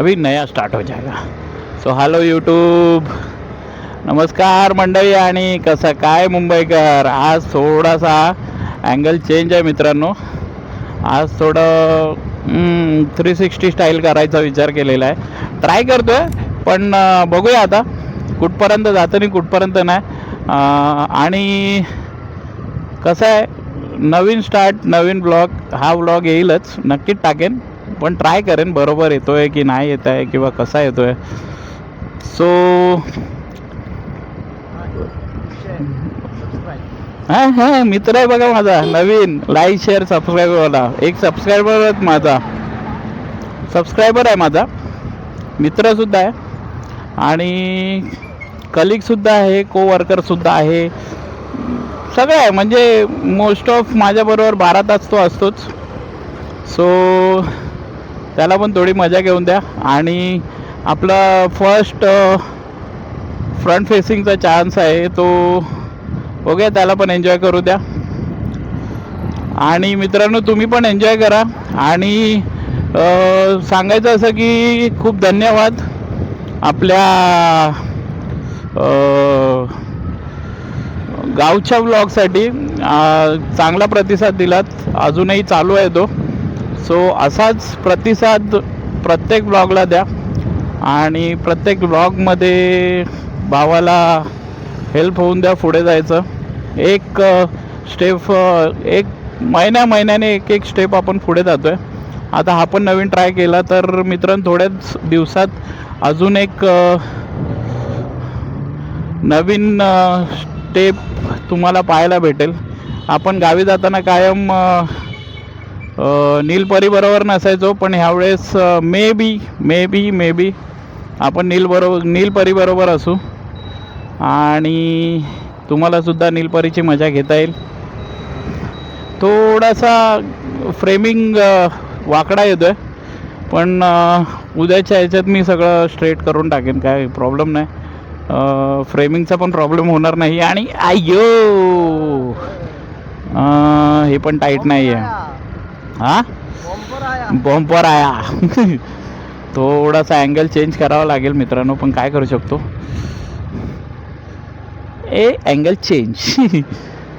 अभी नया स्टार्ट हो जाएगा. सो हॅलो यूट्यूब, नमस्कार मंडळी. आणि कसं काय मुंबईकर, आज थोडासा अँगल चेंज आहे मित्रांनो. आज थोडं 360 स्टाईल करायचा विचार केलेला आहे. ट्राय करतो आहे, पण बघूया आता कुठपर्यंत जातं आणि कुठपर्यंत नाही. आणि कसं आहे, नवीन स्टार्ट, नवीन ब्लॉग, हा ब्लॉग येईलच, नक्कीच टाकेन, पण ट्राय करेन बरोबर येतो आहे की नाही येत आहे किंवा कसा येतो आहे. सो हां हां, मित्र आहे बघा माझा नवीन, लाईक शेअर सबस्क्राईबरवाला. एक सबस्क्रायबर माझा, सबस्क्रायबर आहे माझा, मित्रसुद्धा आहे आणि कलिगसुद्धा आहे, कोवर्करसुद्धा आहे, सगळं आहे. म्हणजे मोस्ट ऑफ माझ्याबरोबर 12 तास तो असतोच. सो त्याला पण थोडी मजा घेऊन द्या. आणि आपला फर्स्ट फ्रंट फेसिंगचा चान्स आहे, तो बघूया, त्याला पण एन्जॉय करू द्या. आणि मित्रांनो, तुम्ही पण एन्जॉय करा. आणि सांगायचं असं की खूप धन्यवाद आपल्या गावच्या ब्लॉगसाठी. चांगला प्रतिसाद दिलात, अजूनही चालू आहे तो. सो असाच प्रतिसाद प्रत्येक ब्लॉगला द्या आणि प्रत्येक ब्लॉगमध्ये भावाला हेल्प होऊन द्या पुढे जायचं. एक स्टेप, एक महिन्याने एक स्टेप आपण पुढे जातो आहे. आता हा पण नवीन ट्राय केला तर मित्रांनो, थोड्याच दिवसात अजून एक नवीन स्टेप तुम्हाला पाहायला भेटेल. आपण गावी जाताना कायम नीलपरीबरोबर नसायचो, पण ह्यावेळेस मे बी आपण नीलपरीबरोबर असू आणि तुम्हालासुद्धा नीलपरीची मजा घेता येईल. थोडासा फ्रेमिंग वाकडा येतो आहे, पण उद्याच्या ह्याच्यात मी सगळं स्ट्रेट करून टाकेन, काय प्रॉब्लेम नाही. फ्रेमिंगचा पण प्रॉब्लेम होणार नाही. आणि आयो, हे पण टाईट नाही आहे. हां, बॉम्पर आया. थोडासा अँगल चेंज करावा लागेल मित्रांनो, पण काय करू शकतो. अँगल चेंज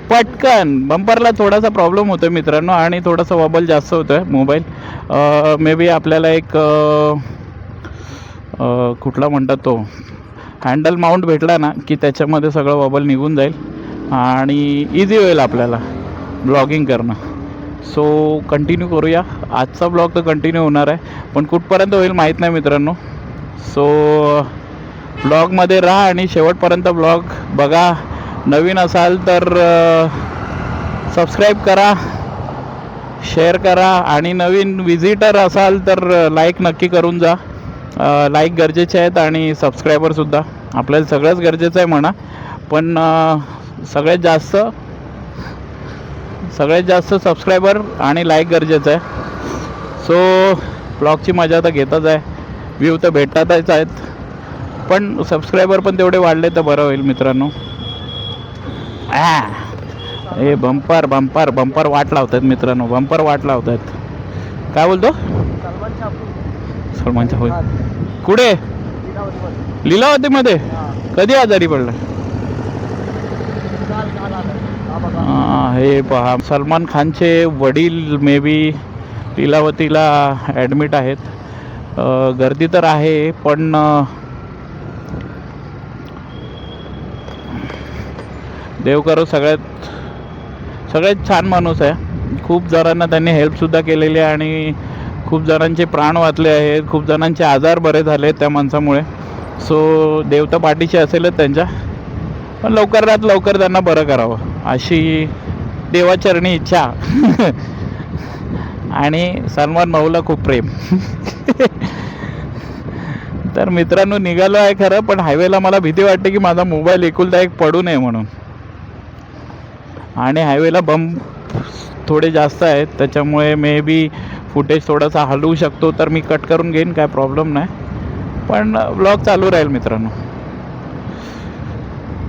पटकन. बंपरला थोडासा प्रॉब्लेम होतो आहे मित्रांनो, आणि थोडासा वॉबल जास्त होतो आहे मोबाईल. मे बी आपल्याला एक कुठला म्हणतात तो, हँडल माउंट भेटला ना की त्याच्यामध्ये सगळं वॉबल निघून जाईल आणि इझी होईल आपल्याला ब्लॉगिंग करणं. सो कंटिन्यू करूया. आजचा ब्लॉग तर कंटिन्यू होणार आहे, पण कुठपर्यंत होईल माहीत नाही मित्रांनो. सो ब्लॉगमध्ये राहा आणि शेवटपर्यंत ब्लॉग बघा. नवीन असाल तर सबस्क्राईब करा, शेअर करा, आणि नवीन विजिटर असाल तर लाईक नक्की करून जा. लाईक गरजेचे आहेत आणि सबस्क्रायबरसुद्धा. आपल्याला सगळंच गरजेचं आहे म्हणा, पण सगळ्यात जास्त सबस्क्रायबर आणि लाईक गरजेचं आहे. सो ब्लॉगची मजा तर घेतच आहे, व्ह्यू तर भेटतातच आहेत, पण सबस्क्रायबर पण तेवढे वाढले तर बरं होईल मित्रांनो. हे बंपर वाट लावत आहेत मित्रांनो, बंपर वाट लावत आहेत. काय बोलतो सलमानच्या? होय, कुठे? लीलावतीमध्ये. कधी आजारी पडला? हे पहा, सलमान खानचे वडील मे बी लीलावतीला ॲडमिट आहेत. गर्दी तर आहे, पण देव करो. सगळ्यात छान माणूस आहे. खूप जणांना त्यांनी हेल्पसुद्धा केलेली आहे आणि खूप जणांचे प्राण वाचले आहेत, खूप जणांचे आजार बरे झाले त्या माणसामुळे. सो देव तर पाठीशी असेलच त्यांच्या, पण लवकरात लवकर त्यांना बरं करावं अशी देवाचरणी इच्छा. आणि सलमान भाऊला खूप प्रेम. तर मित्रांनो, निघालो आहे खरं, पण हायवेला मला भीती वाटते की माझा मोबाईल एकुलता एक पडू नये म्हणून. आणि हायवेला बंप थोडे जास्त आहेत, त्याच्यामुळे मे बी फुटेज थोडासा हलवू शकतो, तर मी कट करून घेईन, काय प्रॉब्लेम नाही. पण ब्लॉग चालू राहील मित्रांनो.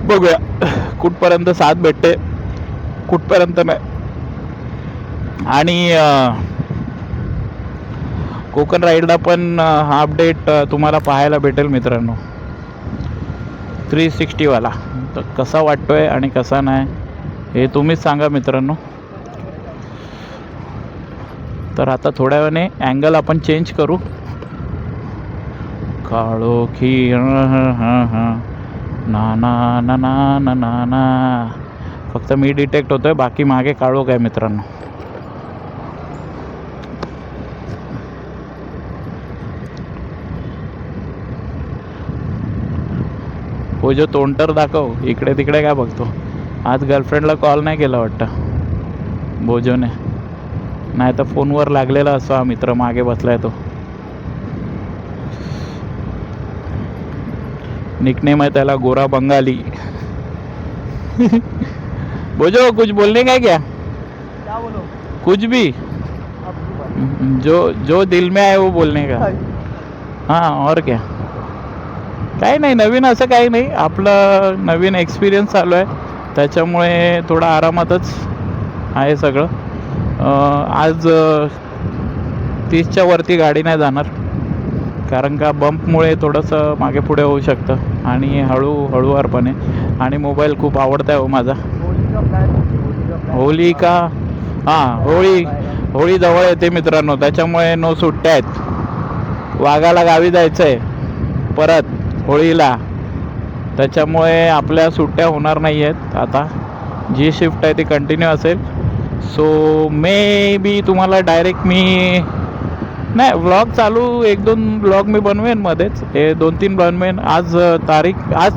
बघूया कुठपर्यंत साथ भेटते, कुठपर्यंत नाही. आणि कोकण राईडला पण हा अपडेट तुम्हाला पाहायला भेटेल मित्रांनो, 360 वाला. तर कसा वाटतोय आणि कसा नाही हे तुम्हीच सांगा मित्रांनो. तर आता थोड्या वेळाने अँगल आपण चेंज करू. काळोखी ना ना ना ना ना ना ना. फक्त मी डिटेक्ट होतोय, बाकी मागे काळोख आहे मित्रांनो. हो जो तोंड तर दाखव, इकडे तिकडे काय बघतो. आज गर्लफ्रेंडला कॉल नाही केला वाटतं बोजोने, नाही तर फोनवर लागलेला असतो हा मित्र मागे बसलाय तो. निकनेम है त्याला गोरा बंगाली. बोझो कुछ बोलने का क्या बोलो, कुछ भी जो जो दिल में आहे वो बोलने का. हाँ और क्या, काही नाही नवीन, असं काही नाही. आपलं नवीन एक्सपिरियन्स चालू आहे, त्याच्यामुळे थोडं आरामातच आहे सगळं. आज 30च्या वरती गाडी नाही जाणार, कारण का बम्पमुळे थोडंसं मागे पुढे होऊ शकतं, आणि हळूवारपणे. आणि मोबाईल खूप आवडता आहे हो माझा. होळी का, हां होळी जवळ येते मित्रांनो, त्याच्यामुळे नो सुट्ट्या आहेत. वाघाला गावी जायचं आहे परत होळीला, त्याच्यामुळे आपल्या सुट्ट्या होणार नाही आहेत. आता जी शिफ्ट आहे ती कंटिन्यू असेल. सो मे बी तुम्हाला डायरेक्ट मी नाही, व्लॉग चालू 1-2 व्लॉग मी बनवेन मध्येच, हे 2-3 बनवेन. आज तारीख आहे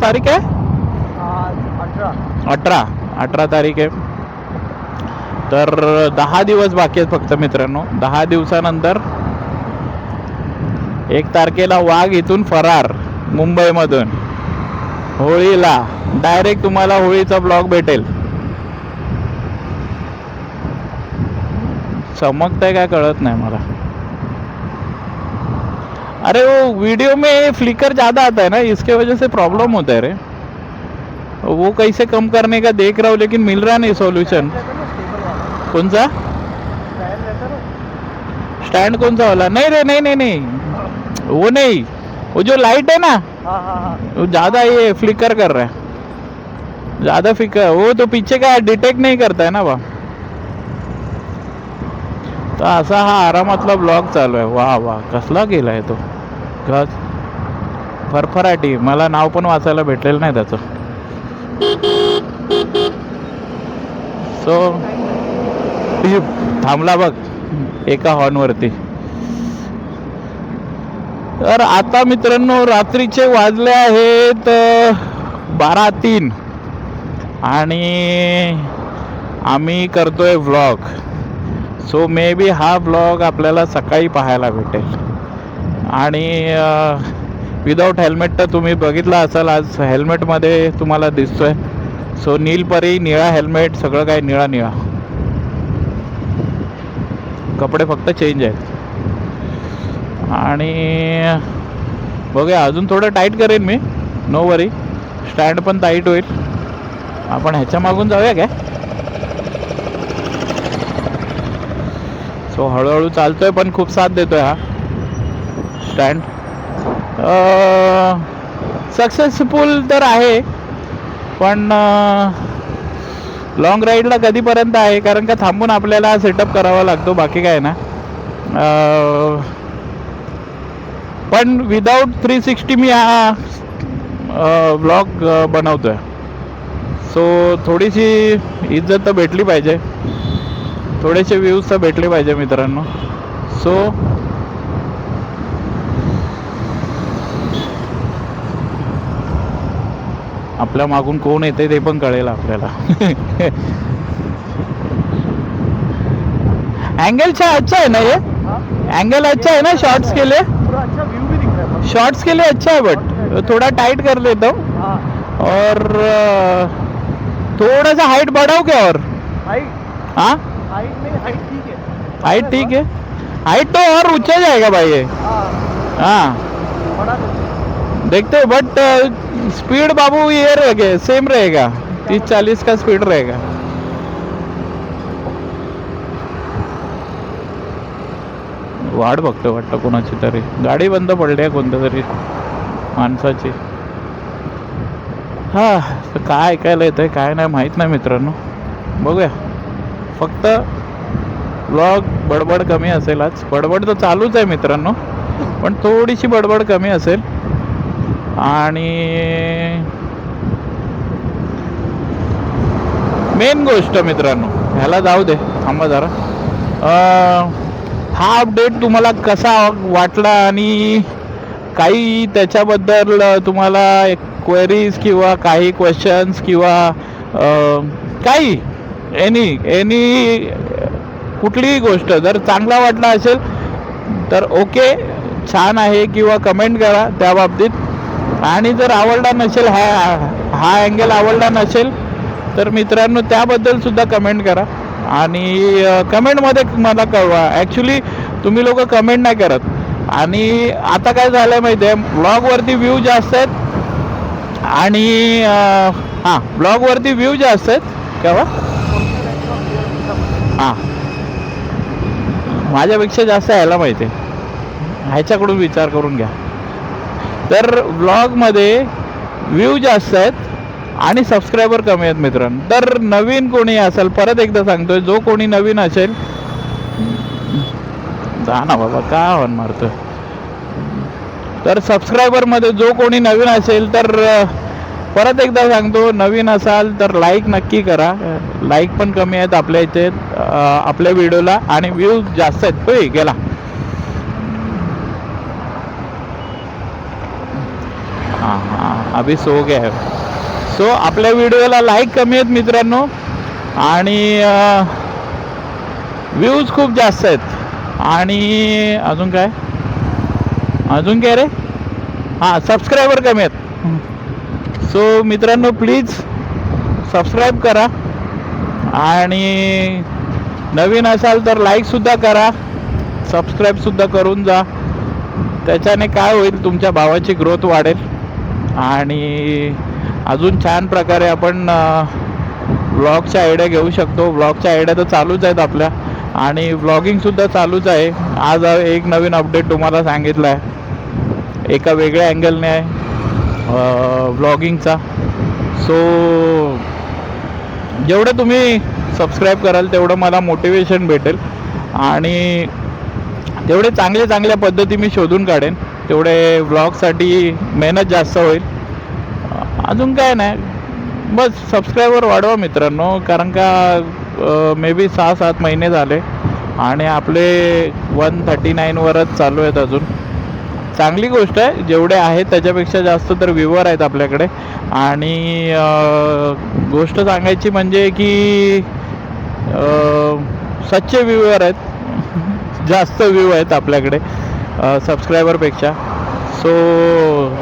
18 तारीख आहे. तर 10 दिवस बाकी आहेत फक्त मित्रांनो. 10 दिवसानंतर 1 तारखेला वाघ इथून फरार मुंबईमधून. होळीला डायरेक्ट तुम्हाला होळीचा ब्लॉग भेटेल. चमकतंय काय कळत नाही मला. अरे वो वीडियो में फ्लिकर ज़्यादा आता है ना, इसके वजह से प्रॉब्लम होता है रे. वो कैसे कम करने का देख रहा हूँ, लेकिन मिल रहा नहीं सॉल्यूशन. कौन सा स्टैंड, कौन सा वाला? नहीं रे, नहीं वो नहीं, वो जो लाइट है ना वो ज़्यादा ये फ्लिकर कर रहा है, ज़्यादा फ्लिकर. वो तो पीछे का डिटेक्ट नहीं करता है ना बा. तर असा हा आरामातला ब्लॉग चालू आहे. वा कसला गेलाय तो गज फरफराटी. मला नाव पण वाचायला भेटलेलं नाही त्याचं. सो थांबला बघ एका हॉर्नवरती. तर आता मित्रांनो रात्रीचे वाजले आहेत 12:03 आणि आम्ही करतोय व्लॉग. सो मे बी हा ब्लॉग आपल्याला सकाळी पाहायला भेटेल. आणि विदाऊट हेल्मेट तर तुम्ही बघितला असाल, आज हेल्मेटमध्ये तुम्हाला दिसतोय. सो नीलपरी, निळा हेल्मेट, सगळं काय निळा. कपडे फक्त चेंज आहेत. आणि बघूया, अजून थोडं टाईट करेन मी, नो वरी. स्टँड पण टाईट होईल. आपण ह्याच्या मागून जाऊया काय. सो हळूहळू चालतोय, पण खूप साथ देतोय हा स्टँड. सक्सेसफुल तर आहे, पण लॉंग राईडला कधीपर्यंत आहे, कारण का थांबून आपल्याला सेटअप करावा लागतो, बाकी काय ना. पण विदाऊट 360 मी हा ब्लॉग बनवतोय. सो थोडीशी इज्जत तर भेटली पाहिजे, थोडेसे व्ह्यूज तर भेटले पाहिजे मित्रांनो. सो आपल्या मागून कोण येते ते पण कळेल आपल्याला. एंगल अच्छा है ना, ये एंगल अच्छा है ना शॉर्ट्स के लिए. शॉर्ट्स के लिए अच्छा है, बट थोड़ा टाइट कर लेता हूँ. और थोड़ा सा हाइट बढ़ाओ क्या, और हाँ हाइट ठीक है. हाइट तो और ऊंचा जाएगा भाई ये. हाँ देखते हो, बट स्पीड बाबू ये रहेगा, सेम रहेगा, 30-40 का स्पीड रहेगा. वाट बघतो वाटतं कोणाची तरी. गाडी बंद पडली आहे कोणत्या तरी माणसाची. हा, तर काय ऐकायला येतंय काय नाही माहीत नाही मित्रांनो. बघूया. फक्त व्लॉग बडबड कमी असेल आज. बडबड तर चालूच आहे मित्रांनो, पण थोडीशी बडबड कमी असेल. आणि मेन गोष्ट मित्रांनो, ह्याला जाऊ दे, थांबा जरा. हा अपडेट तुम्हाला कसा वाटला आणि काही त्याच्याबद्दल तुम्हाला क्वेरीज किंवा काही क्वेश्चन्स किंवा काही एनी कुठलीही गोष्ट जर चांगला वाटला असेल तर ओके, छान आहे, किंवा कमेंट करा त्या बाबतीत. आणि जर आवडला नसेल, हा अँगल आवडला नसेल तर मित्रांनो त्याबद्दल सुद्धा कमेंट करा. आणि कमेंटमध्ये मला कळवा. ॲक्च्युली तुम्ही लोक कमेंट नाही करत. आणि आता काय झालं आहे माहिती आहे, ब्लॉगवरती व्ह्यू जास्त आहेत आणि हां ब्लॉगवरती व्ह्यू जास्त आहेत केव्हा हां माझ्यापेक्षा जास्त यायला माहिती आहे. ह्याच्याकडून विचार करून घ्या. तर ब्लॉगमध्ये व्ह्यू जास्त आहेत आणि सबस्क्रायबर कमी आहेत मित्रांनो. तर नवीन कोणी असेल, परत एकदा सांगतोय, जो कोणी नवीन असेल, जा ना बाबा का हॉर्न मारतोय. तर सबस्क्रायबरमध्ये जो कोणी नवीन असेल तर परत एकदा सांगतो, नवीन असाल तर लाईक नक्की करा. लाईक पण कमी आहेत आपल्या इथे आपल्या व्हिडिओला आणि व्ह्यूज जास्त आहेत. होय गेला. हां हां अभि सो गया है. सो आपल्या व्हिडिओला लाईक कमी आहेत मित्रांनो आणि व्ह्यूज खूप जास्त आहेत. आणि अजून काय रे, हां सबस्क्रायबर कमी आहेत. सो मित्रांनो प्लीज सबस्क्राईब करा आणि नवीन असाल तर लाईकसुद्धा करा, सबस्क्राईबसुद्धा करून जा. त्याच्याने काय होईल, तुमच्या भावाची ग्रोथ वाढेल आणि अजून छान प्रकारे आपण व्लॉगच्या आयडिया घेऊ शकतो. व्लॉगच्या आयडिया तर चालूच आहेत आपल्या आणि व्लॉगिंगसुद्धा चालूच आहे. आज एक नवीन अपडेट तुम्हाला सांगितलं आहे एका वेगळ्या अँगलने आहे व्लॉगिंगचा. सो जेवढं तुम्ही सबस्क्राईब कराल तेवढं मला मोटिवेशन भेटेल आणि तेवढे चांगल्या पद्धती मी शोधून काढेन, तेवढे व्लॉगसाठी मेहनत जास्त होईल. अजून काय नाही, बस सबस्क्रायबर वाढवा मित्रांनो. कारण का मे बी 6-7 महिने झाले आणि आपले 139वरच चालू आहेत अजून. चांगली गोष्ट आहे, जेवढे आहेत त्याच्यापेक्षा जास्त तर व्ह्यूवर आहेत आपल्याकडे. आणि गोष्ट सांगायची म्हणजे की सच्चे व्ह्यूवर आहेत, जास्त व्ह्यू आहेत आपल्याकडे सबस्क्रायबरपेक्षा. सो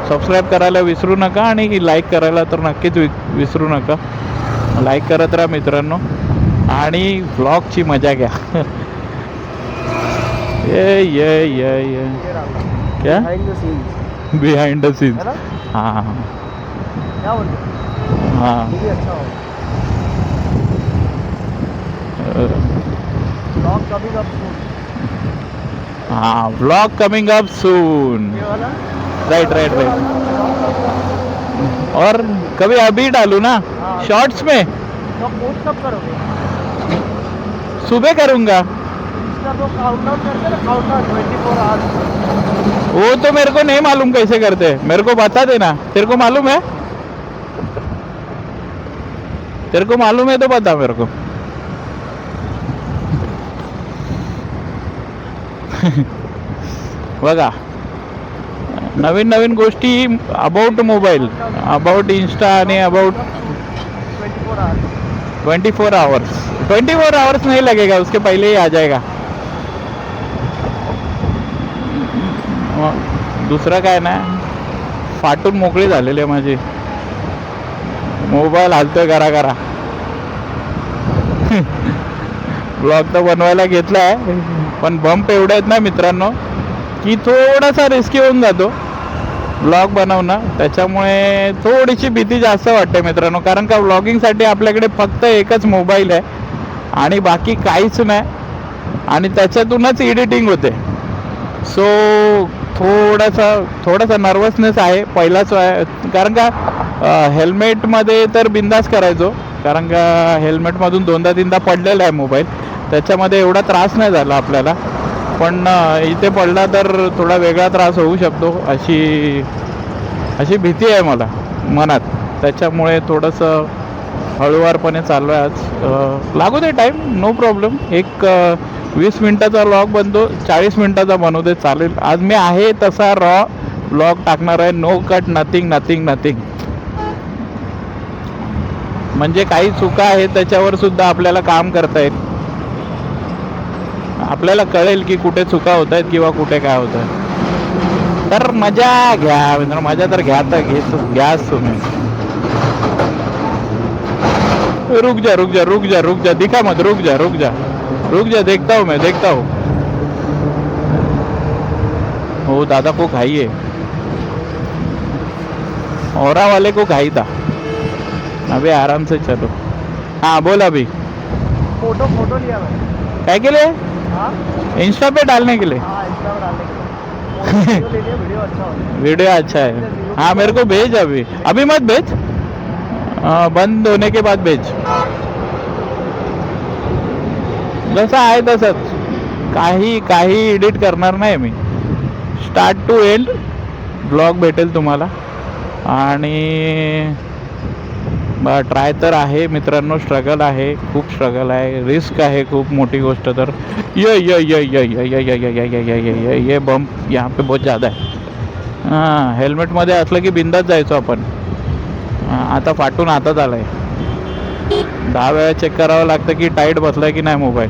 सबस्क्राईब करायला विसरू नका आणि लाईक करायला तर नक्कीच विसरू नका. लाईक करत राहा मित्रांनो आणि व्लॉगची मजा घ्या. ये क्या बिहाइंड द सीन्स. हाँ हाँ हाँ व्लॉग कमिंग अप सून. राइट. और कभी अभी डालूँ ना शॉर्ट्स में. तो पोस्ट कब करोगे? सुबह करूँगा. इसका तो काउंटडाउन करते ना, काउंटडाउन 24 आवर्स. वो तो मेरे को नहीं मालूम कैसे करते हैं, मेरे को बता देना. तेरे को मालूम है? तेरे को मालूम है तो बता मेरे को. बघा नवीन गोष्टी अबाउट मोबाईल, अबाउट इंस्टा आणि अबाउट 24 आवर्स. 24 आवर्स नहीं लगेगा, उसके पहले ही आ जाएगा. दुसरं काय नाही, फाटून मोकळी झालेली आहे माझी. मोबाईल हालतोय करा. ब्लॉग तर बनवायला घेतला आहे पण बंप एवढे आहेत ना मित्रांनो की थोडासा रिस्की होऊन जातो ब्लॉग बनवणं. त्याच्यामुळे थोडीशी भीती जास्त वाटते मित्रांनो. कारण का व्लॉगिंगसाठी आपल्याकडे फक्त एकच मोबाईल आहे आणि बाकी काहीच नाही आणि त्याच्यातूनच एडिटिंग होते. सो थोडासा नर्वसनेस आहे पहिलाच आहे, कारण का हेल्मेटमध्ये तर बिंदास करायचो, कारण का हेल्मेटमधून 2दा-3दा पडलेला आहे मोबाईल, त्याच्यामध्ये एवढा त्रास नाही झाला आपल्याला. पण इथे पडला तर थोडा वेगळा त्रास होऊ शकतो अशी भीती आहे मला मनात. त्याच्यामुळे थोडंसं हळूवारपणे चाललो आहे आज. लागू दे टाईम, नो प्रॉब्लेम. एक 20 मिनटाचा व्लॉग बनतो, 40 मिनटाचा बनवू दे, चालेल. आज मी आहे तसा रॉ व्लॉग टाकणार आहे, नो कट, नथिंग. म्हणजे काही चुका आहेत त्याच्यावर सुद्धा आपल्याला काम करता येईल, आपल्याला कळेल की कुठे चुका होत आहेत किंवा कुठे काय होत आहे. तर मजा घ्या मित्र, मजा तर घ्याच तुम्ही. रुक जा, दिखा मत, रुक जा, देखता हूँ. वो दादा को खाई है, औरा वाले को खाई था. अभी आराम से चलो. हाँ बोल. अभी फोटो लिया मैंने. क्या के लिए? हाँ इंस्टा पे डालने के लिए. हाँ, इंस्टा पर डालने के लिए. वीडियो ले लिया, वीडियो अच्छा होता है. वीडियो अच्छा है. हाँ मेरे को भेज, अभी मत भेज, बंद होने के बाद भेज. जसं आहे तसंच, काही एडिट करणार नाही मी. स्टार्ट टू एंड ब्लॉग भेटेल तुम्हाला. आणि ट्राय तर आहे मित्रांनो, स्ट्रगल आहे, खूप स्ट्रगल आहे, रिस्क आहे खूप मोठी गोष्ट. तर ये बम्प यहाँ पे बहुत ज़्यादा आहे. हां, हेल्मेटमध्ये असलं की बिंदाच जायचो आपण. आता फाटून हातात आलाय. 10 वेळा चेक करावं लागतं की टाईट बसलाय की नाही मोबाईल.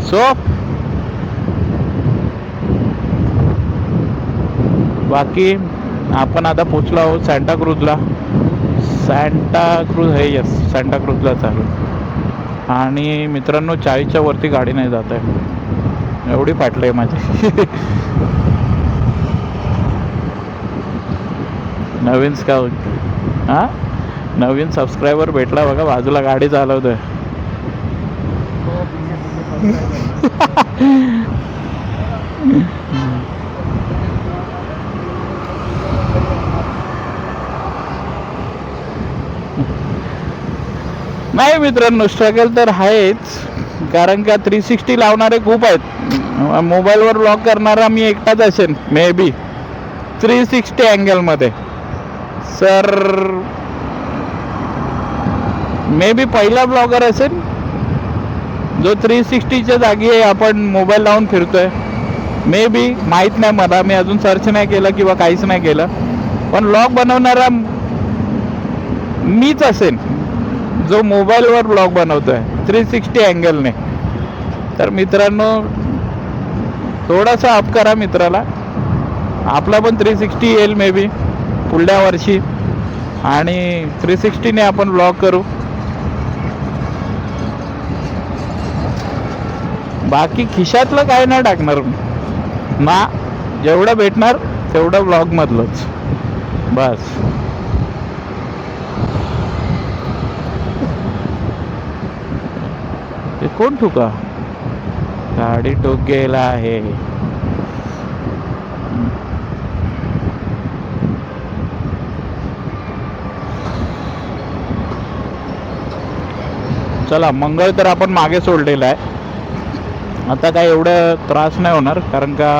सो बाकी आपण आता पोचलो आहोत सँटाक्रूजला. सँटाक्रूज आहे, यस, सँटाक्रूजला चालू. आणि मित्रांनो 40च्या वरती गाडी नाही जात आहे, एवढी फाटली आहे माझी. नवीन नवीन सबस्क्रायबर भेटला बघा, बाजूला गाडी चालवतोय. नाही मित्रांनो, स्ट्रगल तर आहेच, कारण का 360 लावणारे खूप आहेत. मोबाईलवर व्लॉग करणारा मी एकटाच असेल मे बी 360 अँगलमध्ये. सर मे बी पहिला ब्लॉगर असेल जो 360च्या जागी आपण मोबाईल लावून फिरतोय. मे बी, माहीत नाही मला, मी अजून सर्च नाही केलं किंवा काहीच नाही केलं. पण व्लॉग बनवणारा मीच असेल जो मोबाईलवर ब्लॉग बनवतोय 360 अँगलने. तर मित्रांनो थोडासा अप करा मित्राला, आपला पण 360 येईल मे बी पुढल्या वर्षी, आणि 360ने आपण ब्लॉग करू. बाकी खिशातलं काय नाही टाकणार ना, जेवढं भेटणार तेवढं ब्लॉगमधलंच बस. ते कोण ठुका, गाडी ठोक गेला आहे. चला, मंगळ तर आपण मागे सोडलेला आहे. आता काय एवढं त्रास नाही होणार, कारण का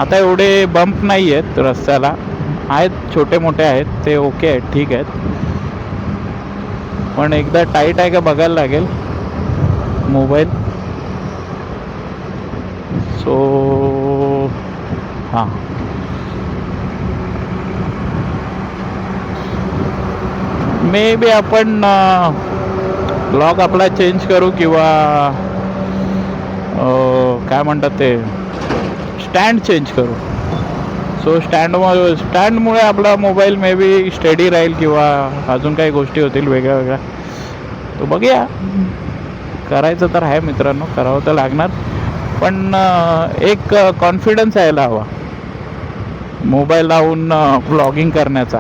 आता एवढे बंप नाही आहेत रस्त्याला, आहेत छोटे मोठे आहेत ते, ओके आहेत, ठीक आहेत. पण एकदा टाईट आहे का बघायला लागेल मोबाईल. सो हां, मे बी आपण ब्लॉग आपला चेंज करू, किंवा काय म्हणतात ते, स्टँड चेंज करू. सो स्टँडमुळे आपला मोबाईल मे बी स्टेडी राहील, किंवा अजून काही गोष्टी होतील वेगळ्या. तो बघूया, करायचं तर आहे मित्रांनो, करावं तर लागणार. पण एक कॉन्फिडन्स यायला हवा मोबाईल लावून व्लॉगिंग करण्याचा.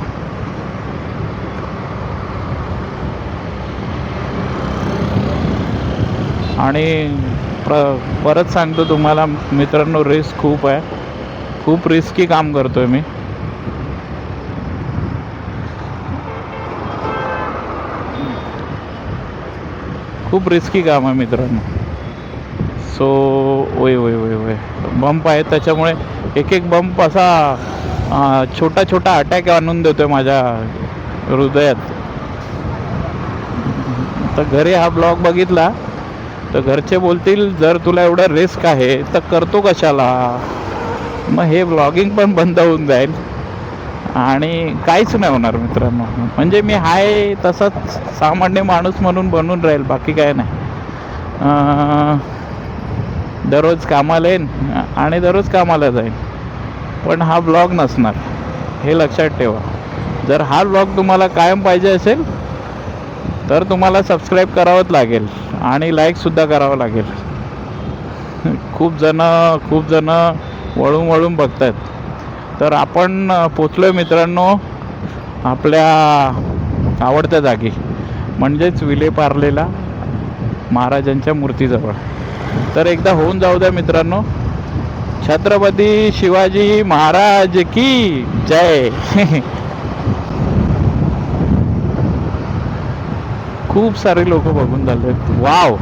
आणि परत सांगतो तुम्हाला मित्रांनो, रिस्क खूप आहे, खूप रिस्की काम करतोय मी. खूप रिस्की काम आहे मित्रांनो. सो ओय ओय ओय ओय बंप आहे, त्याच्यामुळे एक एक बंप असा छोटा छोटा अटॅक आणून देतोय माझ्या हृदयात. तर घरी हा ब्लॉग बघितला तर घरचे बोलतील, जर तुला एवढं रिस्क आहे तर करतो कशाला. मग हे ब्लॉगिंग पण बंद होऊन जाईल आणि काहीच नाही होणार मित्रांनो. म्हणजे मी हाय तसंच सामान्य माणूस म्हणून बनून राहील, बाकी काय नाही. दररोज कामाला येईन आणि दररोज कामाला जाईन, पण हा ब्लॉग नसणार, हे लक्षात ठेवा. जर हा ब्लॉग तुम्हाला कायम पाहिजे असेल तर तुम्हाला सबस्क्राईब करावंच लागेल आणि लाईकसुद्धा करावं लागेल. खूप जण वळून वळून बघत आहेत. तर आपण पोचलो आहे मित्रांनो आपल्या आवडत्या जागी, म्हणजेच विलेपार्लेला महाराजांच्या मूर्तीजवळ. तर एकदा होऊन जाऊ द्या मित्रांनो. छत्रपती शिवाजी महाराज की जय. खूप सारे लोक बघून झाले. वाव,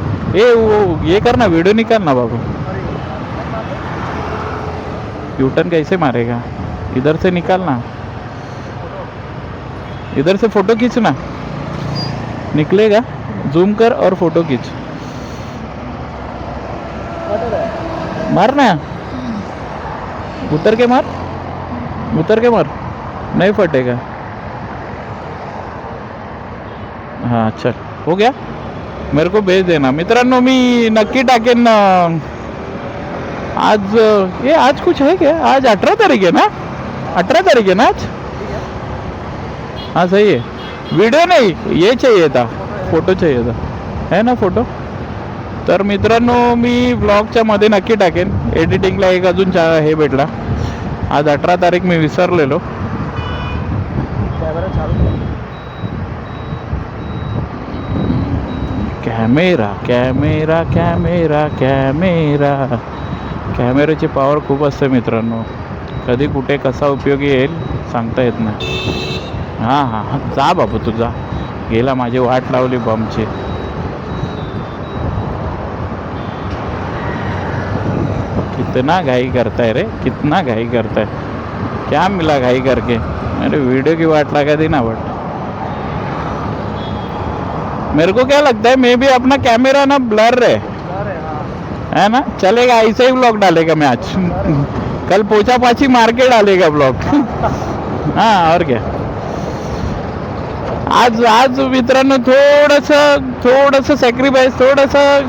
ये कर ना, व्हिडिओ निकाल ना बाबू. यूटर्न कैसे मारेगा, इधर से निकाल ना, इधर से फोटो खींच ना, निकलेगा. जूम कर और फोटो खींच. मार ना, उतर के मार, उतर के मार, नहीं फटेगा. हाँ चल, हो गया. मेरे को भेज देना मित्रांनो, मी नक्की टाकेन. आज कुछ है क्या? आज 18 तारीख है ना, 18 तारीख है ना आज. हाँ सही है. वीडियो नहीं, ये चाहिए था, फोटो चाहिए था, है ना फोटो. तर मित्रांनो मी ब्लॉगच्या मध्ये नक्की टाकेन. एडिटिंगला एक अजून हे भेटला. आज 18 तारीख मी विसरलेलो. कॅमेरा कॅमेरा कॅमेरा कॅमेरा कॅमेऱ्याची पॉवर खूप असते मित्रांनो. कधी कुठे कसा उपयोगी येईल सांगता येत नाही. हां हां जा बाबू तुझा, गेला, माझी वाट लावली बमची. कितना घाई करता है रे, कितना घाई करता है. क्या मिला घाई करके. अरे वीडियो की वाट लगा दी ना. बट मेरे को क्या लगता है, मे भी अपना कैमरा ना ब्लर है ना. चलेगा, ऐसे ही ब्लॉग डालेगा मैं आज. कल पोछा पाछी मार के डालेगा ब्लॉग. हाँ और क्या. आज मित्रांनो थोडंसं सॅक्रिफाईस, थोडंसं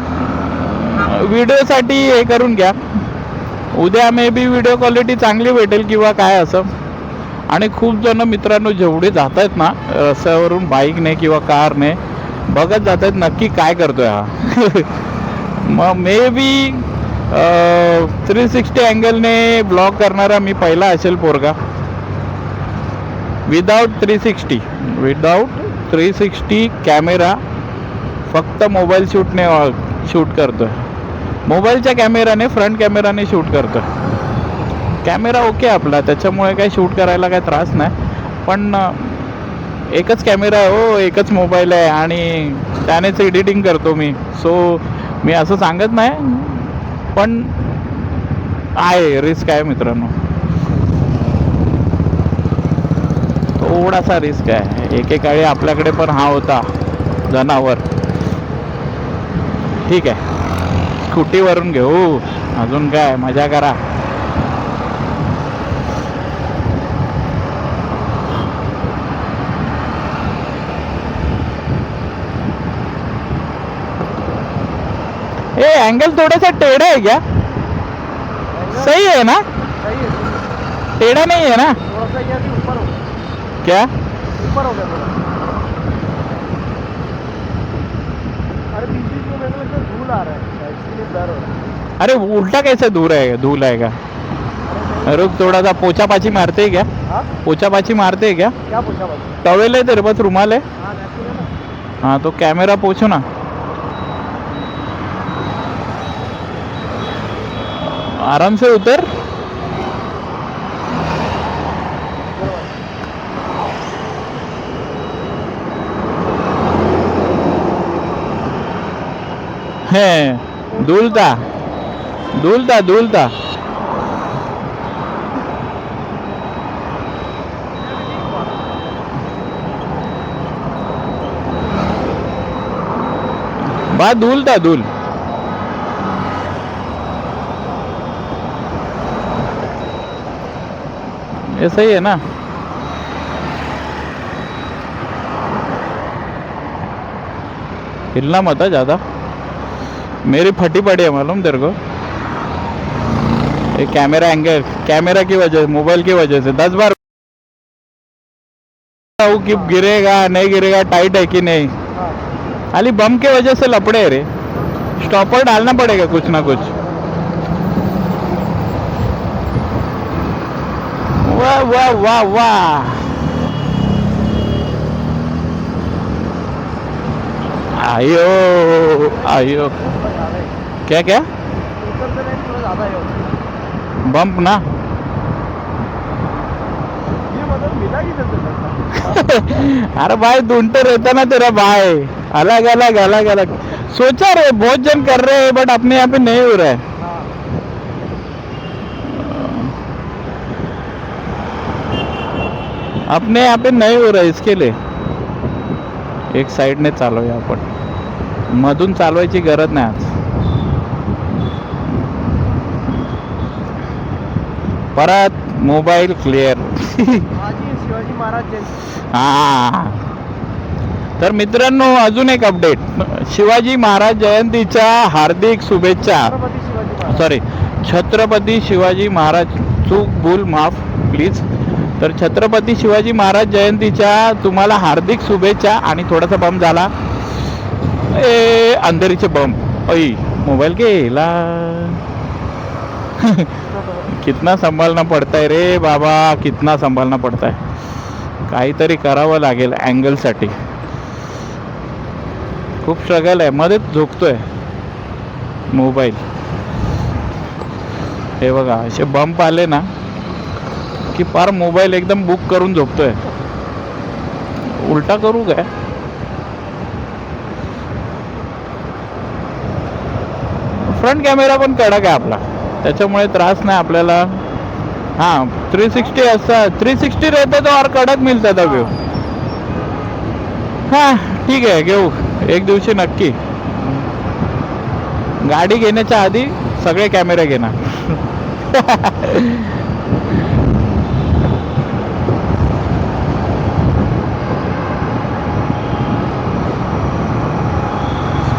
व्हिडिओसाठी हे करून घ्या. उद्या मे बी व्हिडिओ क्वालिटी चांगली भेटेल किंवा काय असं. आणि खूप जण मित्रांनो जेवढे जात आहेत ना रस्त्यावरून बाईकने किंवा कारने, बघत जात आहेत नक्की काय करतोय हा. मग मे बी 360 अँगलने ब्लॉग करणारा मी पहिला असेल पोरगा. विदाउट 360 कॅमेरा, फक्त मोबाईल शूट करतोय. मोबाईलच्या कॅमेराने, फ्रंट कॅमेराने शूट करतोय. कॅमेरा ओके आपला, त्याच्यामुळे काही शूट करायला काही त्रास नाही. पण एकच कॅमेरा आहे हो, एकच मोबाईल आहे आणि त्यानेच एडिटिंग करतो मी. सो मी असं सांगत नाही, पण आहे रिस्क आहे मित्रांनो, थोडासा रिस्क आहे. एकेकाळी आपल्याकडे पण हा होता जनावर. ठीक आहे, स्कूटीवरून घेऊ, अजून काय मजा करा. एंगल थोड़ा सा टेढ़ा है क्या? सही है ना, टेढ़ा नहीं है ना. क्या ऊपर हो गया थोड़ा. अरे बीच में मेरे को लगता है धूल आ रहा है, इसलिए डर हो रहा है. अरे उल्टा कैसे धूल आएगा. रुक, थोड़ा सा पोछा पाछी मारते है क्या? पोछा पाछी मारते है क्या? क्या पोछा पाछी? टॉवेल है तेरे पास, रुमाल है? हाँ तो कैमरा पोछो ना. आराम से उतर. हे दुलता दुलता दुलता. बा दुलता दुल. ये सही है ना. हिलना मत है ज्यादा. मेरी फटी पड़ी है मालूम तेरे को. ये कैमरा एंगल, कैमरा की वजह, मोबाइल की वजह से 10 बार कि गिरेगा नहीं गिरेगा, टाइट है कि नहीं. हाँ खाली बम के वजह से लपड़े रे. स्टॉपर डालना पड़ेगा कुछ ना कुछ. वाह वाह वाह वाह. आयो आयो. ज़्यादा है क्या क्या ऊपर से नहीं, थोड़ा ज़्यादा है. बम्प ना. ये मतलब मिला किधर से लगता. अरे भाई ढूंढते रहता ना तेरा भाई. अलग अलग अलग अलग सोचा रे. बहुत जन कर रहे हैं बट अपने यहाँ पे नहीं हो रहा है. हाँ अपने यहाँ पे नहीं हो रहा है. इसके लिए एक साईडने चालवूया आपण. मधून चालवायची गरज नाही आज. परत मोबाईल क्लिअर. आज ही शिवाजी महाराज जयंती. हा. तर मित्रांनो अजून एक अपडेट. शिवाजी महाराज जयंतीच्या हार्दिक शुभेच्छा. छत्रपती शिवाजी महाराज. सॉरी, छत्रपती शिवाजी महाराज. चूक भूल माफ प्लीज. तर छत्रपती शिवाजी महाराज जयंतीच्या तुम्हाला हार्दिक शुभेच्छा. आणि थोडासा बम झाला. ए अंधेरीचे बम. ऐ मोबाईल गेला. कितना संभालना पड़ता है रे बाबा. कितना संभालना पड़ता है. काहीतरी करावं लागेल अँगलसाठी. खूप स्ट्रगल आहे. मध्येच झोपतोय मोबाईल. हे बघा असे बंप आले ना की पार मोबाईल एकदम बुक करून झोपतोय. उलटा करू काय. फ्रंट कॅमेरा पण कडक आहे आपला, त्याच्यामुळे त्रास नाही आपल्याला. हाँ 360 ऐसा 360 रहते तो और कडक मिलता था व्यू. हाँ ठीक आहे घेऊ एक दिवशी नक्की. गाडी घेण्याच्या आधी सगळे कॅमेरे घेणार.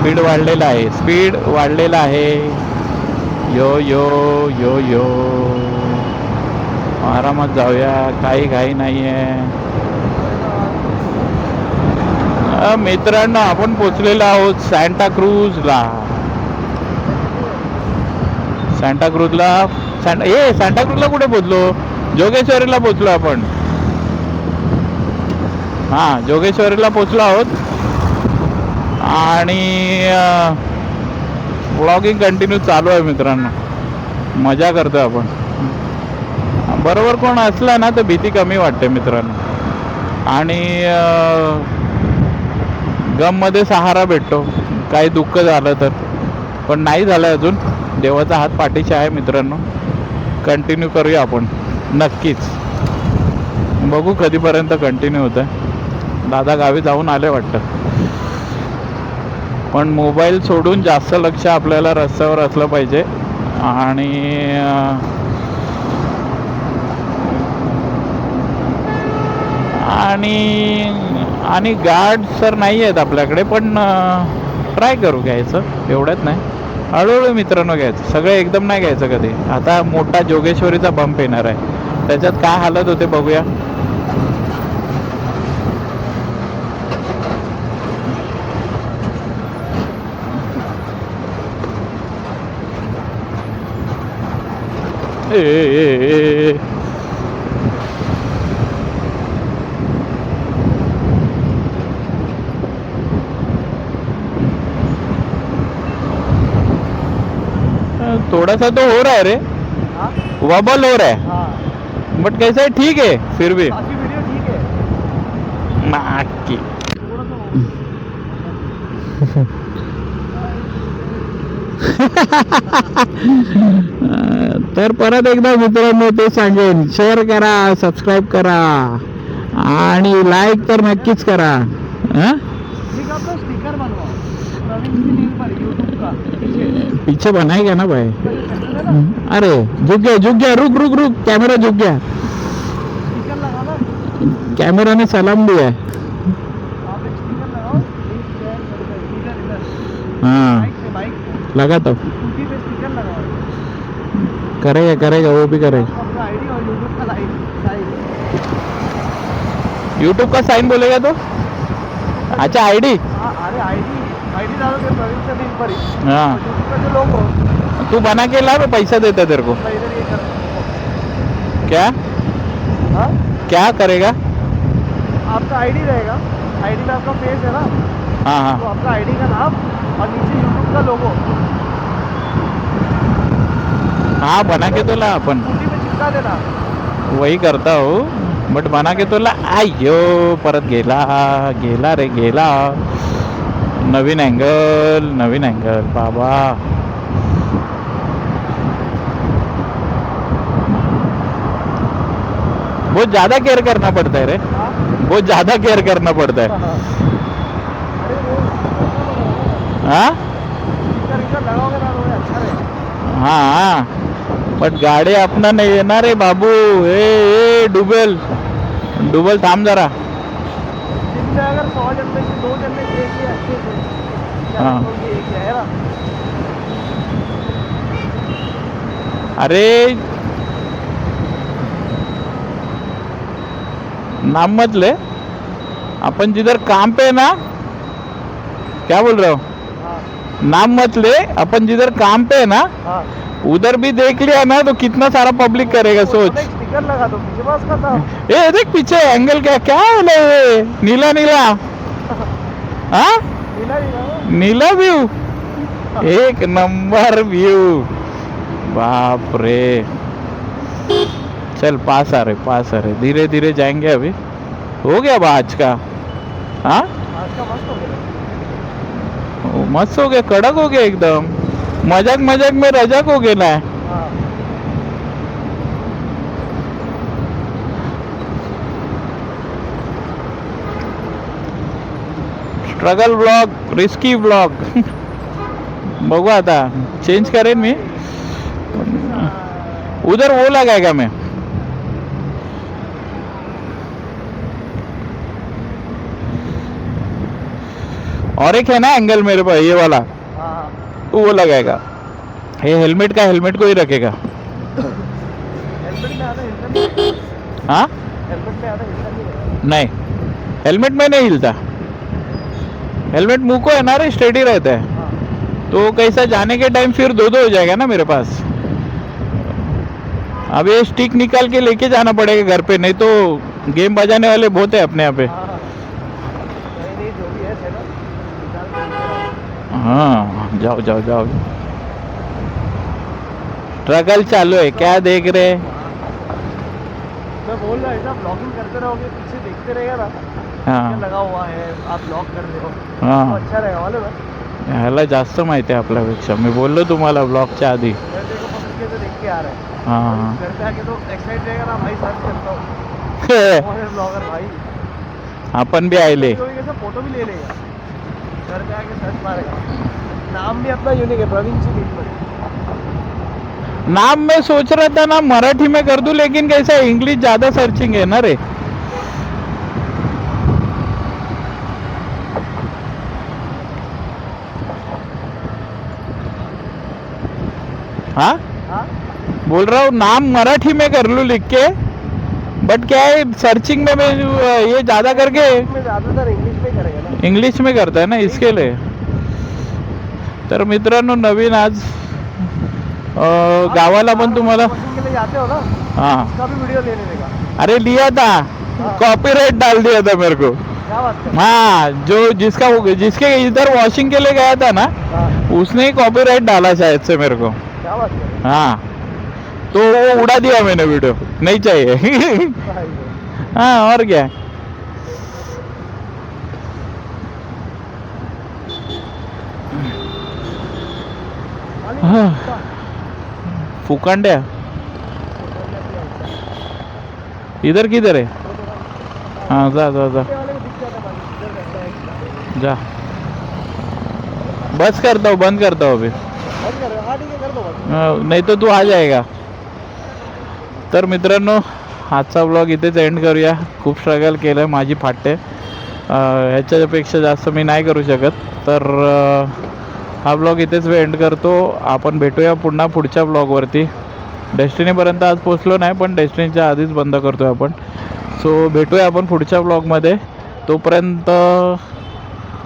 स्पीड वाढलेला आहे. स्पीड वाढलेला आहे. यो यो यो यो. आरामात जाऊया. काही घाई नाही आहे. मित्रांनो आपण पोचलेलो आहोत सांताक्रूजला. सांताक्रूजला सांताक्रूजला कुठे पोचलो. जोगेश्वरीला पोचलो आपण. हां जोगेश्वरीला पोचलो आहोत. आणि व्लॉगिंग कंटिन्यू चालू आहे मित्रांनो. मजा करतोय आपण. बरोबर कोण असला ना तर भीती कमी वाटते मित्रांनो. आणि गममध्ये सहारा भेटतो. काही दुःख झालं तर. पण नाही झालं अजून. देवाचा हात पाठीशी आहे मित्रांनो. कंटिन्यू करूया आपण नक्कीच. बघू कधीपर्यंत कंटिन्यू होतं. दादा गावी जाऊन आले वाटतं. पण मोबाईल सोडून जास्त लक्ष आपल्याला रस्त्यावर असलं पाहिजे. आणि गार्ड सर नाही आहेत आपल्याकडे. पण ट्राय करू घ्यायचं. एवढ्यात नाही. हळूहळू मित्रांनो घ्यायचं. सगळं एकदम नाही घ्यायचं कधी. आता मोठा जोगेश्वरीचा बंप येणार आहे. त्याच्यात काय हालत होते बघूया. ए थोड़ा सा तो हो रहा है रे. हाँ वबल हो रहा है, हाँ बट कैसा है, ठीक है फिर भी। बाकी वीडियो ठीक है माँ की थोड़ा सा तर परत एकदा मित्रांनो ते सांगेन, शेअर करा, सबस्क्राईब करा आणि लाईक तर नक्कीच करा. हा? ठीक आपका स्टिकर बनवाओ प्रवीण की लिंक पर यूट्यूब का पीछे पीछे बनाएगा ना भाई. है ना अरे झुक गया, रुक रुक रुक, कैमरा झुक गया. स्टिकर लगा ना कैमरा ने सलाम दिया है. आप एक स्टिकर लगाओ इधर इधर हाँ बाइक पे बाइक लगा तो स्कूटी पे स्टिकर लगाओ करेगा वो भी करेगा. आपका आईडी और यूट्यूब का साइड यूट्यूब का साइन बोलेगा तो. अच्छा आईडी. हाँ अरे आईडी डालोगे प्रवीण से लिंक पर ही हाँ यूट्यूब का जो लोगो तू बना के ला, मैं पैसा देता तेरे को. इधर ये कर क्या हाँ क्या करेगा. आपका आईडी रहेगा आईडी में आपका फेस है ना हाँ तो हाँ आपका आईडी का नाम और नीचे यूट्यूब का लोगो हाँ बना के तो ला अपन. स्कूटी पे चिपका देना वही करता हो, बट बना के तो ला. आयो परत गेला रे गेला. नवीन अँगल बाबा. बहुत ज्यादा केयर करना पड़ता है रे, हाँ बहुत ज्यादा केयर करना पड़ता है. अरे वो हाँ स्टिकर लगाओगे ना तो अच्छा रहेगा हाँ बट गाडी अपना नाही येणार रे बाबू. ए डुबल थांब जरा. जिसमें अगर 100 जन में से 2 जन ने देख लिया अच्छे से हाँ. तो ये एक है ना अरे नाम मत ले. अपन जिधर काम पे है ना, क्या बोल रहे हो, हाँ नाम मत ले. अपन जिधर काम पे है ना हाँ उधर भी देख लिया ना तो कितना सारा पब्लिक करेगा सोच. एक स्टिकर लगा दो पीछे बस का था ए देख पीछे एंगल क्या है ये? नीला हाँ नीला व्यू, एक नंबर व्यू. बाप रे. चल पास आ रहे धीरे धीरे जाएंगे. अभी हो गया बा आज का. हाँ आज का मस्त हो गया मस्त हो गया, कड़क हो गया एकदम. मजाक में रजक हो गेला है. हाँ स्ट्रगल ब्लॉग, रिस्की ब्लॉग. बघू आता चेंज करेन मी. उधर वो लगाएगा मैं. और एक है ना एंगल मेरे पास ये वाला, हाँ तो वो लगाएगा. ये हेलमेट को ही रखेगा. हेलमेट में आता हिलता हाँ हेलमेट में आता हिलता नहीं है नहीं, हेलमेट में नहीं हिलता. हेलमेट मुंह को है ना रे स्टेडी रहता है. हाँ तो कैसा जाने के टाइम फिर दो हो जाएगा ना मेरे पास. अब ये स्टिक निकाल के लेके जाना पड़ेगा घर पे, नहीं तो गेम बजाने वाले बहुत है अपने यहाँ पे. हाँ नहीं जो भी है सेटअप निकाल के लेके आओ। हाँ जाओ. स्ट्रगल चालू है, क्या देख रहे. मैं बोल रहा है ब्लॉगिंग करते रहोगे पीछे देखते रहेगा ना हाँ क्या लगा हुआ है आप ब्लॉग कर रहे हो तो हाँ अच्छा रहेगा मालूम है ह्याला जास्त माहिती आहे आपल्यापेक्षा. मी बोललो तुम्हाला ब्लॉगच्या आधी. मैं देखो पब्लिक के तो देख के आ रहा है हाँ घर पे आके तो एक्साइट रहेगा ना भाई सर्च करता हूँ कौन है ब्लॉगर भाई आपण भी आयले. कोई कैसा फोटो भी ले लेगा घर पे आके सर्च मारेगा नाम भी अपना यूनिक है प्रवीण जी नीलमणि नाम मैं सोच रहा था ना मराठी में कर दूं, लेकिन कैसा इंग्लिश ज्यादा सर्चिंग है ना रे. हाँ हाँ बोल रहा हूँ नाम मराठी में कर लूं लिख के, बट क्या है सर्चिंग में मैं ये ज्यादा करके में ज़्यादातर इंग्लिश में करेगा ना इंग्लिश में करता है ना इसके लिए. तर मित्रांनो नवीन आज गावाला पण तुम्हाला वॉशिंग के लिए जाते हो ना हाँ उसका भी वीडियो लेने देगा अरे लिया था, कॉपीराइट डाल दिया था मेरे को. क्या बात कर हाँ जो जिसके इधर वॉशिंग के लिए गया था ना हाँ उसने ही कॉपीराइट डाला शायद से मेरे को. क्या बात कर हाँ तो वो उड़ा दिया मैंने वीडियो, नहीं चाहिए। हाँ और क्या। हाँ, फुकांड्या इधर किधर है? हाँ जा जा जा जा, बस करता हूँ, बंद करता हूँ अभी। नाही तर तू आ जाएगा. तर मित्रांनो, आजचा ब्लॉग इथेच एंड करूया. खूप स्ट्रगल केलं, माझी फाटते, ह्याच्यापेक्षा जास्त मी नाही करू शकत. तर हा ब्लॉग इथेच एंड करतो. आपण भेटूया पुन्हा पुढच्या ब्लॉगवरती. डेस्टिनीपर्यंत आज पोचलो नाही, पण डेस्टिनीच्या आधीच बंद करतोय आपण. सो भेटूया आपण पुढच्या ब्लॉगमध्ये. तोपर्यंत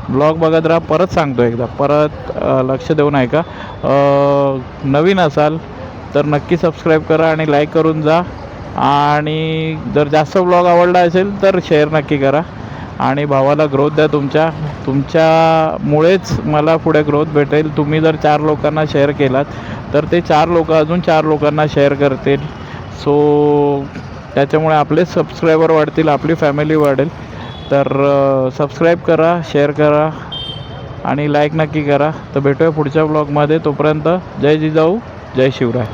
ब्लॉग बघत राहा. परत सांगतो एकदा, परत लक्ष देऊन ऐका. नवीन असाल तर नक्की सबस्क्राईब करा आणि लाईक करून जा. आणि जर जास्त ब्लॉग आवडला असेल तर शेअर नक्की करा. आणि भावाला ग्रोथ द्या. तुमच्यामुळेच मला पुढे ग्रोथ भेटेल. तुम्ही जर 4 लोकांना शेअर केलात तर ते 4 लोक अजून 4 लोकांना शेअर करतील. सो त्याच्यामुळे आपले सबस्क्रायबर वाढतील, आपली फॅमिली वाढेल. तर सबस्क्राईब करा, शेअर करा आणि लाईक नक्की करा. तर भेटूया पुढच्या ब्लॉगमध्ये. तोपर्यंत जय जिजाऊ, जय शिवराय.